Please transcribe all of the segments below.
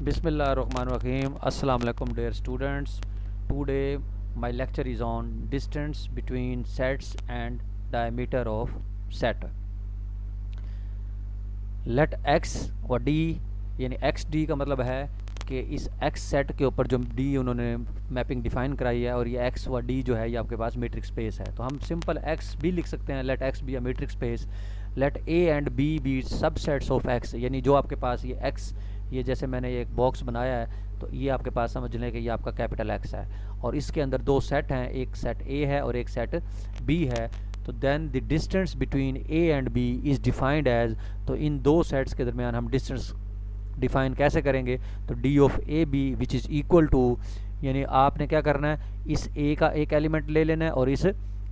Bismillahirrahmanirrahim. Assalamu alaikum dear students. Today my lecture is on distance between sets and diameter of set. Let x और d यानी x D का मतलब है कि इस x set के ऊपर जो डी उन्होंने मैपिंग डिफाइन कराई है और ये एक्स व डी जो है ये आपके पास मीट्रिक स्पेस है, तो हम सिंपल एक्स भी लिख सकते हैं, let X be a metric space, let A and B be subsets of X, यानी जो आपके पास ये एक्स, ये जैसे मैंने ये एक बॉक्स बनाया है तो ये आपके पास समझ लें कि ये आपका कैपिटल एक्स है और इसके अंदर दो सेट हैं, एक सेट ए है और एक सेट बी है। तो then the distance between A and B is defined as, तो इन दो सेट्स के दरमियान हम डिस्टेंस डिफाइन कैसे करेंगे, तो D of A B which is equal to, यानी आपने क्या करना है, इस ए का एक एलिमेंट ले लेना है और इस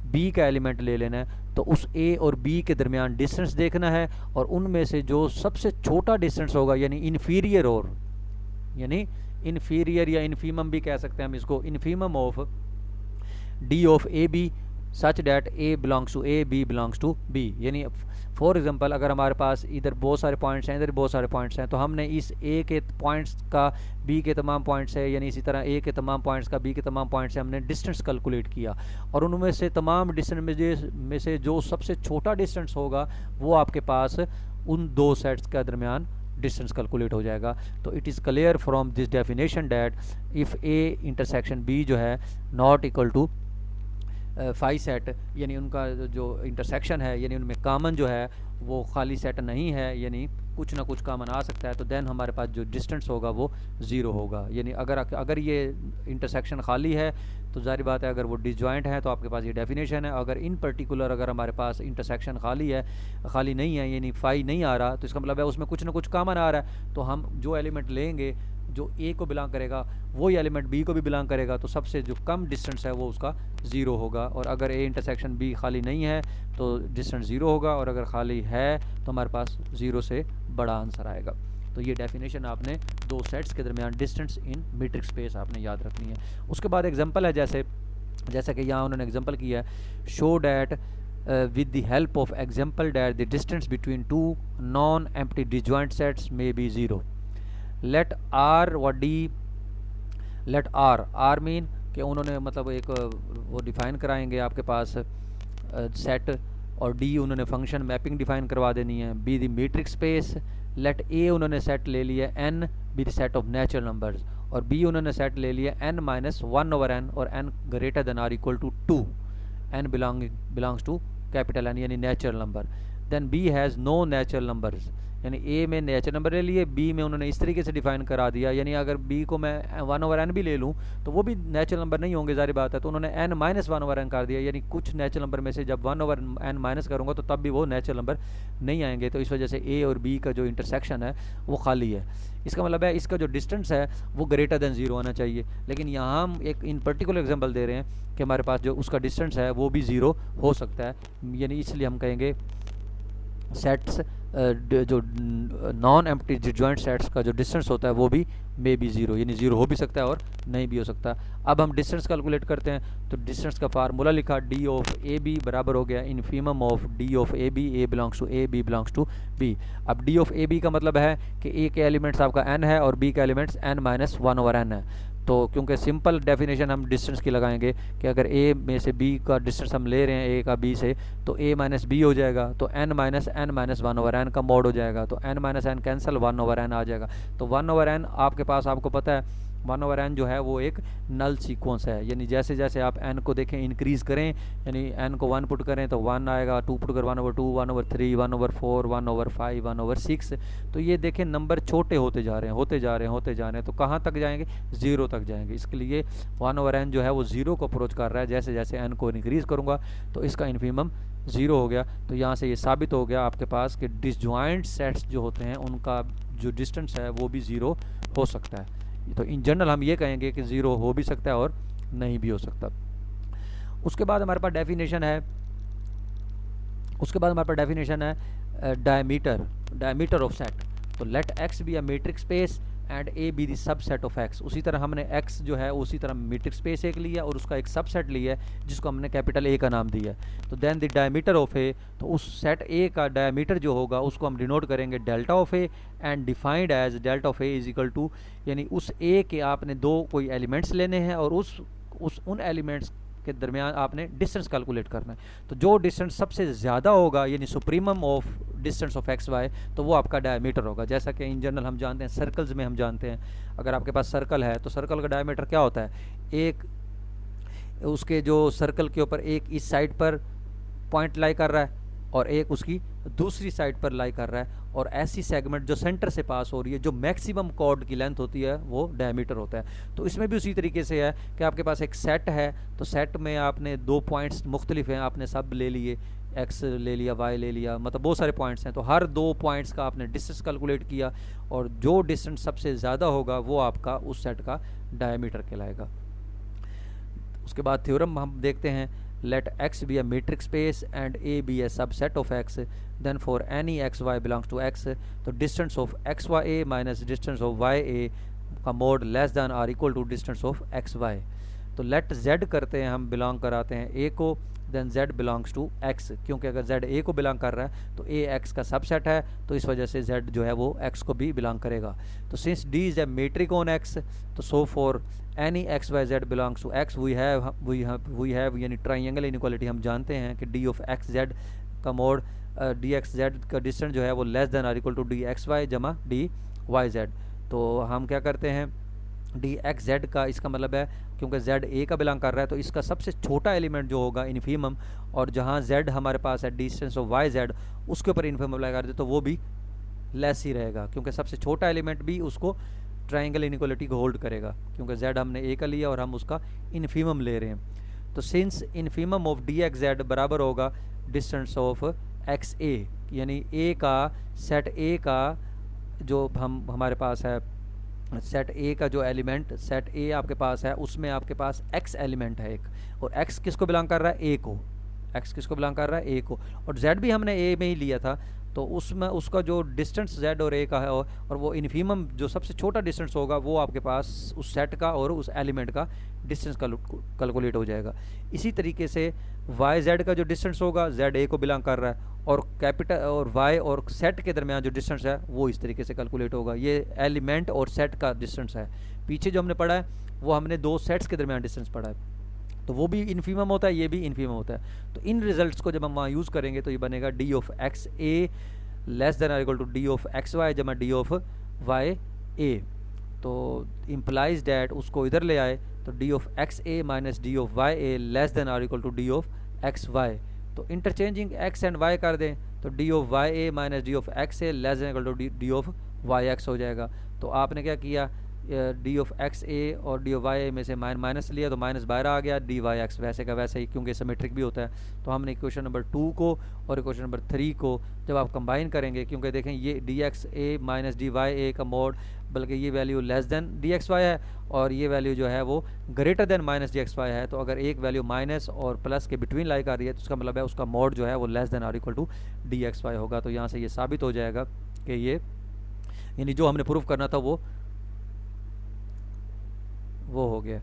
बी का एलिमेंट ले लेना है, तो उस ए और बी के दरमियान डिस्टेंस देखना है और उनमें से जो सबसे छोटा डिस्टेंस होगा यानी इन्फीरियर, और यानी इन्फीरियर या इन्फीमम भी कह सकते हैं हम इसको, infimum of D of A B such that A belongs to A, B belongs to B. यानी फॉर एग्जांपल अगर हमारे पास इधर बहुत सारे पॉइंट्स हैं, इधर बहुत सारे पॉइंट्स हैं, तो हमने इस ए के पॉइंट्स का बी के तमाम पॉइंट्स है, यानी इसी तरह ए के तमाम पॉइंट्स का बी के तमाम पॉइंट्स से हमने डिस्टेंस कैलकुलेट किया और उनमें से तमाम डिस्टेंस में से जो सबसे छोटा डिस्टेंस होगा वो आपके पास उन दो सेट्स के दरमियान डिस्टेंस कैलकुलेट हो जाएगा। तो it is clear from this definition that if A intersection B जो है not equal to phi set, यानी उनका जो इंटरसेक्शन है यानी उनमें कॉमन जो है वो खाली सेट नहीं है, यानी कुछ ना कुछ कॉमन आ सकता है, तो देन हमारे पास जो डिस्टेंस होगा वो ज़ीरो होगा। यानी अगर ये इंटरसेक्शन खाली है तो जाहिर बात है अगर वो डिसजॉइंट है तो आपके पास ये डेफिनेशन है। अगर इन पर्टिकुलर अगर हमारे पास इंटरसेक्शन खाली नहीं है यानी फाई नहीं आ रहा, तो इसका मतलब है उसमें कुछ ना कुछ कॉमन आ रहा है, तो हम जो एलिमेंट लेंगे जो ए को बिलोंग करेगा वही एलिमेंट बी को भी बिलोंग करेगा, तो सबसे जो कम डिस्टेंस है वो उसका ज़ीरो होगा। और अगर ए इंटरसेक्शन बी खाली नहीं है तो डिस्टेंस ज़ीरो होगा और अगर खाली है तो हमारे पास ज़ीरो से बड़ा आंसर आएगा। तो ये डेफिनेशन आपने दो सेट्स के दरमियान डिस्टेंस इन मीट्रिक स्पेस आपने याद रखनी है। उसके बाद एग्जांपल है, जैसे कि यहाँ उन्होंने एग्जांपल किया है, show that with the help of example that the distance between two non-empty disjoint sets may be zero. Let R व D, लेट R मीन कि उन्होंने मतलब एक वो डिफ़ाइन कराएंगे आपके पास सेट, और D उन्होंने फंक्शन मैपिंग डिफ़ाइन करवा देनी है, be the metric space, let A उन्होंने सेट ले लिया n be the set of natural numbers, और B उन्होंने सेट ले लिया n माइनस 1/n और n greater than or equal to 2, n belongs to capital N यानी natural number. Then B has know natural numbers, यानी ए में natural number ले लिए, बी में उन्होंने इस तरीके से डिफाइन करा दिया, यानी अगर बी को मैं 1/n भी ले लूँ तो वो भी नेचुरल नंबर नहीं होंगे, जारी बात है, तो उन्होंने n माइनस 1/n कर दिया, यानी कुछ नेचुरल नंबर में से जब 1/n माइनस करूँगा तो तब भी वो नेचुरल नंबर नहीं आएंगे, तो इस वजह से ए और बी का जो इंटरसेक्शन है वो खाली है। इसका मतलब है इसका जो डिस्टेंस है वो ग्रेटर देन ज़ीरो होना चाहिए, लेकिन यहाँ हम एक इन पर्टिकुलर एग्जाम्पल दे रहे हैं कि हमारे पास जो उसका डिस्टेंस है वो भी ज़ीरो हो सकता है, यानी इसलिए हम कहेंगे सेट्स जो नॉन एम्प्टी डिसजॉइंट सेट्स का जो डिस्टेंस होता है वो भी मे बी ज़ीरो, यानी ज़ीरो हो भी सकता है और नहीं भी हो सकता। अब हम डिस्टेंस कैलकुलेट करते हैं, तो डिस्टेंस का फार्मूला लिखा, डी ऑफ ए बी बराबर हो गया infimum of D of A B, A belongs to A, B belongs to B. अब डी ऑफ ए बी का मतलब है कि ए के एलिमेंट्स आपका n है और बी का एलिमेंट्स n माइनस 1/n है, तो क्योंकि सिंपल डेफिनेशन हम डिस्टेंस की लगाएंगे कि अगर ए में से बी का डिस्टेंस हम ले रहे हैं ए का बी से, तो ए माइनस बी हो जाएगा, तो n माइनस 1/n का मॉड हो जाएगा, तो n minus n cancel 1/n आ जाएगा। तो 1/n आपके पास आपको पता है 1/n जो है वो एक नल सीक्वेंस है, यानी जैसे जैसे आप n को देखें इंक्रीज़ करें, यानी n को 1 पुट करें तो 1 आएगा, 2 पुट कर 1/2, 1/3, 1/4, 1/5, 1/6, तो ये देखें नंबर छोटे होते जा रहे हैं, तो कहाँ तक जाएंगे, ज़ीरो तक जाएंगे। इसके लिए 1/n जो है वो ज़ीरो को अप्रोच कर रहा है, जैसे जैसे n को इंक्रीज़ करूँगा तो इसका इन्फीमम ज़ीरो हो गया। तो यहाँ से ये साबित हो गया आपके पास कि डिसजॉइंट सेट्स जो होते हैं उनका जो डिस्टेंस है वो भी ज़ीरो हो सकता है। तो इन जनरल हम ये कहेंगे कि ज़ीरो हो भी सकता है और नहीं भी हो सकता। उसके बाद हमारे पास डेफिनेशन है डायमीटर ऑफ सेट। तो let X be a metric space and A be the subset of X. उसी तरह हमने एक्स जो है उसी तरह मीट्रिक स्पेस एक लिया और उसका एक सबसेट लिया है जिसको हमने कैपिटल ए का नाम दिया है। तो देन द डायमीटर ऑफ ए, तो उस सेट ए का डायमीटर जो होगा उसको हम डिनोट करेंगे delta of A and defined as delta of A is equal to, यानी उस ए के आपने दो कोई एलिमेंट्स लेने हैं और उन एलिमेंट्स के दरमियान आपने डिस्टेंस कैलकुलेट करना है। तो जो डिस्टेंस सबसे ज़्यादा होगा यानी supremum of distance of X Y, तो वो आपका डायमीटर होगा। जैसा कि इन जनरल हम जानते हैं सर्कल्स में हम जानते हैं, अगर आपके पास सर्कल है तो सर्कल का डायमीटर क्या होता है, एक उसके जो सर्कल के ऊपर एक इस साइड पर पॉइंट लाई कर रहा है और एक उसकी दूसरी साइड पर लाई कर रहा है, और ऐसी सेगमेंट जो सेंटर से पास हो रही है जो मैक्सिमम कॉर्ड की लेंथ होती है वो डायमीटर होता है। तो इसमें भी उसी तरीके से है कि आपके पास एक सेट है, तो सेट में आपने दो पॉइंट्स मुख्तलिफ हैं, आपने सब ले लिए, एक्स ले लिया, वाई ले लिया, मतलब बहुत सारे पॉइंट्स हैं, तो हर दो पॉइंट्स का आपने डिस्टेंस कैलकुलेट किया और जो डिस्टेंस सबसे ज़्यादा होगा वो आपका उस सेट का डायमीटर कहलाएगा। उसके बाद थ्योरम हम देखते हैं, let x be a metric space and a be a subset of x, then for any xy belongs to x, तो distance of xya minus distance of ya का mod less than or equal to distance of xy। तो let z करते हैं हम, belong कराते हैं a को, then z belongs to x, क्योंकि अगर z a को बिलोंग कर रहा है तो a x का सबसेट है, तो इस वजह से z जो है वो x को भी बिलोंग करेगा। तो सिंस d इज ए मेट्रिक ऑन x, तो so for any X Y Z belongs to X we have यानी ट्राइंगल इनइक्वालिटी हम जानते हैं कि डी ऑफ एक्स जेड का मोड डी एक्स जेड का डिस्टेंस जो है वो less than or equal to D X Y जमा डी वाई जेड। तो हम क्या करते हैं, डी एक्स जेड का इसका मतलब है क्योंकि जेड ए का बिलोंग कर रहा है तो इसका सबसे छोटा एलिमेंट जो होगा इन्फीमम, और जहाँ जेड हमारे पास है डिस्टेंस ऑफ वाई जेड उसके ऊपर इन्फीमम लगा देते तो वो भी लेस ही रहेगा, क्योंकि सबसे छोटा एलिमेंट भी उसको ट्राइंगल इनइक्वालिटी को होल्ड करेगा, क्योंकि z हमने a का लिया और हम उसका इन्फीमम ले रहे हैं। तो since infimum of D X Z बराबर होगा डिस्टेंस ऑफ एक्स ए, यानी a का सेट a का जो हमारे पास है सेट a का जो एलिमेंट सेट a आपके पास है उसमें आपके पास x एलिमेंट है एक, और x किसको बिलोंग कर रहा है, a को, x किसको बिलोंग कर रहा है, a को, और z भी हमने a में ही लिया था, तो उसमें उसका जो डिस्टेंस z और a का है और वो इन्फीमम जो सबसे छोटा डिस्टेंस होगा वो आपके पास उस सेट का और उस एलिमेंट का डिस्टेंस कैलकुलेट हो जाएगा। इसी तरीके से y z का जो डिस्टेंस होगा z a को बिलोंग कर रहा है, और कैपिटल और y और सेट के दरमियान जो डिस्टेंस है वो इस तरीके से कैलकुलेट होगा। ये एलिमेंट और सेट का डिस्टेंस है। पीछे जो हमने पढ़ा है वो हमने दो सेट्स के दरमियान डिस्टेंस पढ़ा है, तो वो भी इन्फीमम होता है, ये भी इन्फीमम होता है। तो इन रिजल्ट्स को जब हम वहाँ यूज़ करेंगे तो ये बनेगा D of X A less than or equal to D of X Y जमा डी ऑफ वाई ए। तो इम्प्लाइज डैट उसको इधर ले आए तो D of X A minus D of Y A less than or equal to D of X Y. तो interchanging X and Y कर दें तो D of Y A minus D of X A less than equal to D of Y x हो जाएगा। तो आपने क्या किया, डी ऑफ एक्स ए और डी ऑफ वाई ए में से माइनस लिया तो माइनस बाहर आ गया, डी वाई एक्स वैसे का वैसे ही, क्योंकि सिमेट्रिक भी होता है। तो हमने इक्वेशन नंबर 2 को और इक्वेशन नंबर 3 को जब आप कंबाइन करेंगे, क्योंकि देखें ये D X A minus D Y A का मोड, बल्कि ये value less than D X Y है और ये वैल्यू जो है वो greater than minus D X Y है। तो अगर एक वैल्यू माइनस और प्लस के बिटवीन लाई कर रही है तो उसका मतलब है उसका मोड जो है वो less than or equal to D X Y होगा। तो यहाँ से ये साबित हो जाएगा कि ये यानी जो हमने प्रूफ करना था वो हो गया।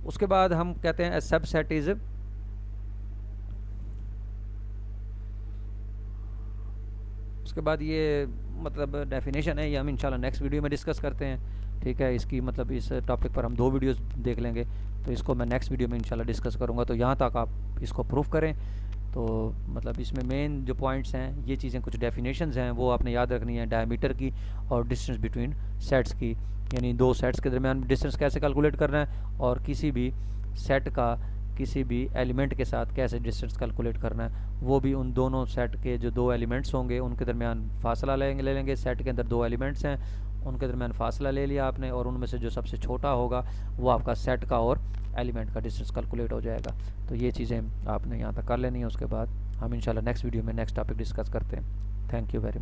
उसके बाद हम कहते हैं सबसेट इज उसके बाद ये मतलब डेफिनेशन है, ये हम इंशाल्लाह नेक्स्ट वीडियो में डिस्कस करते हैं। ठीक है, इसकी मतलब इस टॉपिक पर हम 2 वीडियोस देख लेंगे, तो इसको मैं नेक्स्ट वीडियो में इंशाल्लाह डिस्कस करूँगा। तो यहाँ तक आप इसको प्रूफ करें। तो मतलब इसमें मेन जो पॉइंट्स हैं ये चीज़ें कुछ डेफिनेशंस हैं वो आपने याद रखनी है, डायमीटर की और डिस्टेंस बिटवीन सेट्स की, यानी दो सेट्स के दरमियान डिस्टेंस कैसे कैलकुलेट करना है और किसी भी सेट का किसी भी एलिमेंट के साथ कैसे डिस्टेंस कैलकुलेट करना है, वो भी उन दोनों सेट के जो 2 एलिमेंट्स होंगे उनके दरमियान फासला ले लेंगे। सेट के अंदर 2 एलिमेंट्स हैं, उनके दरमियान फासला ले लिया आपने, और उनमें से जो सबसे छोटा होगा वो आपका सेट का और एलिमेंट का डिस्टेंस कैलकुलेट हो जाएगा। तो ये चीज़ें आपने यहाँ तक कर लेनी है। उसके बाद हम इंशाल्लाह नेक्स्ट वीडियो में नेक्स्ट टॉपिक डिस्कस करते हैं। Thank you very much.